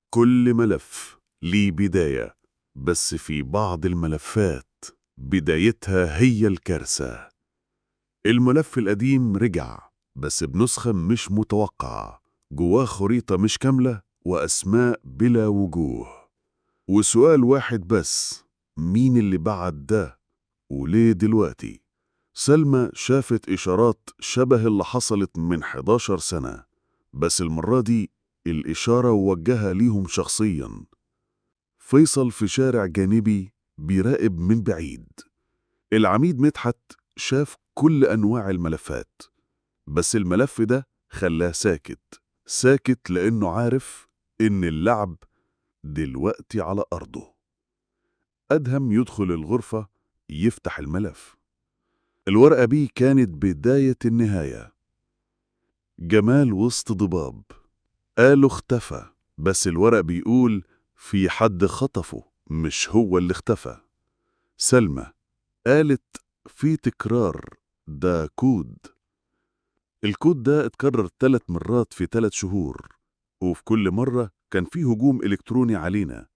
كل ملف ليه بداية، بس في بعض الملفات بدايتها هي الكارثة. الملف القديم رجع بس بنسخة مش متوقعة، جواه خريطة مش كاملة وأسماء بلا وجوه، وسؤال واحد بس: مين اللي بعت ده وليه دلوقتي؟ سلمى شافت إشارات شبه اللي حصلت من 11 سنة، بس المرة دي الإشارة وجهها ليهم شخصياً. فيصل في شارع جانبي بيراقب من بعيد. العميد مدحت شاف كل أنواع الملفات، بس الملف ده خلاه ساكت. ساكت لأنه عارف إن اللعب دلوقتي على أرضه. أدهم يدخل الغرفة، يفتح الملف. الورقة بيه كانت بداية النهاية. جمال وسط ضباب، قاله اختفى، بس الورق بيقول في حد خطفه، مش هو اللي اختفى. سلمى قالت في تكرار، ده كود. الكود ده اتكرر 3 مرات في 3 شهور، وفي كل مرة كان في هجوم إلكتروني علينا،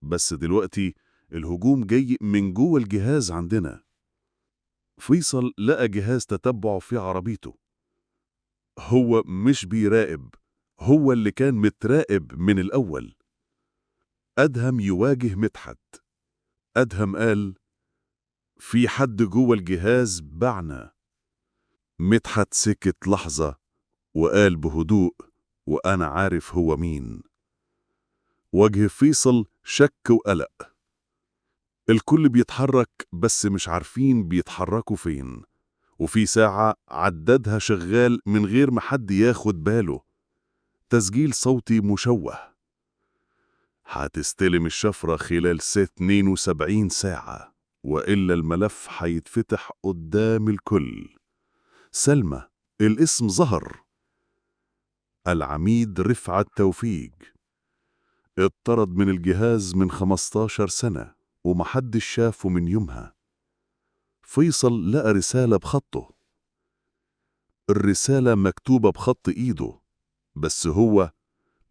بس دلوقتي الهجوم جاي من جوه الجهاز عندنا. فيصل لقى جهاز تتبع في عربيته. هو مش بيراقب، هو اللي كان متراقب من الأول. أدهم يواجه مدحت. أدهم قال في حد جوه الجهاز بعنا. مدحت سكت لحظة وقال بهدوء وأنا عارف هو مين. وجه فيصل شك وقلق. الكل بيتحرك بس مش عارفين بيتحركوا فين، وفي ساعة عددها شغال من غير ما حد ياخد باله. تسجيل صوتي مشوه: هتستلم الشفرة خلال 72 ساعة، وإلا الملف هيتفتح قدام الكل. سلمى، الاسم ظهر. العميد رفعت توفيق اتطرد من الجهاز من 15 سنة ومحدش شافه من يومها. فيصل لقى رسالة بخطه. الرسالة مكتوبة بخط إيده، بس هو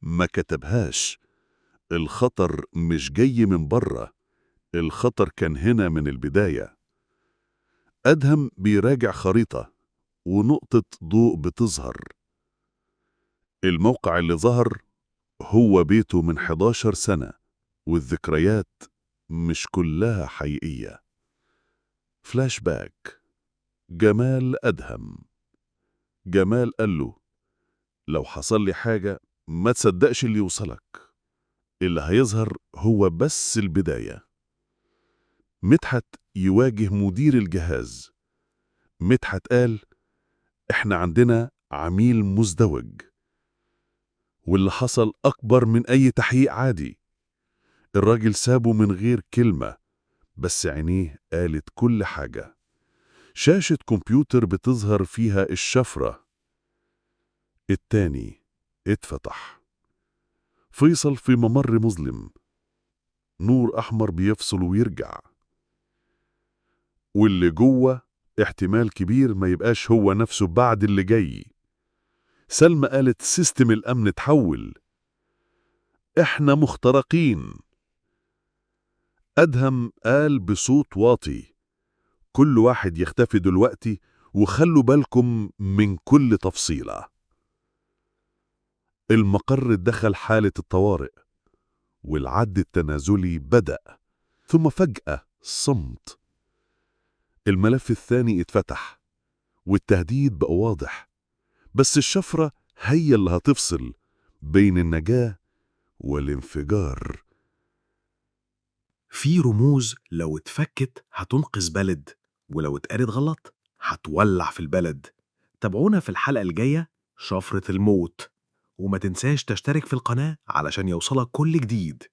ما كتبهاش. الخطر مش جاي من بره، الخطر كان هنا من البداية. أدهم بيراجع خريطة ونقطة ضوء بتظهر. الموقع اللي ظهر هو بيته من 11 سنة، والذكريات مش كلها حقيقية. فلاش باك: جمال أدهم. جمال قال له لو حصل لي حاجة ما تصدقش اللي يوصلك، اللي هيظهر هو بس البداية. مدحت يواجه مدير الجهاز. مدحت قال احنا عندنا عميل مزدوج، واللي حصل أكبر من أي تحقيق عادي. الراجل سابه من غير كلمة، بس عينيه قالت كل حاجة. شاشة كمبيوتر بتظهر فيها الشفرة. التاني اتفتح. فيصل في ممر مظلم، نور أحمر بيفصل ويرجع، واللي جوه احتمال كبير ما يبقاش هو نفسه بعد اللي جاي. سلمى قالت سيستم الأمن اتحول، احنا مخترقين. أدهم قال بصوت واطي كل واحد يختفي دلوقتي وخلوا بالكم من كل تفصيلة. المقر دخل حالة الطوارئ، والعد التنازلي بدأ، ثم فجأة صمت. الملف الثاني اتفتح والتهديد بقى واضح، بس الشفرة هي اللي هتفصل بين النجاة والانفجار. في رموز لو اتفكت هتنقذ بلد، ولو اتقالت غلط هتولع في البلد. تابعونا في الحلقة الجاية، شفرة الموت. وما تنساش تشترك في القناة علشان يوصلك كل جديد.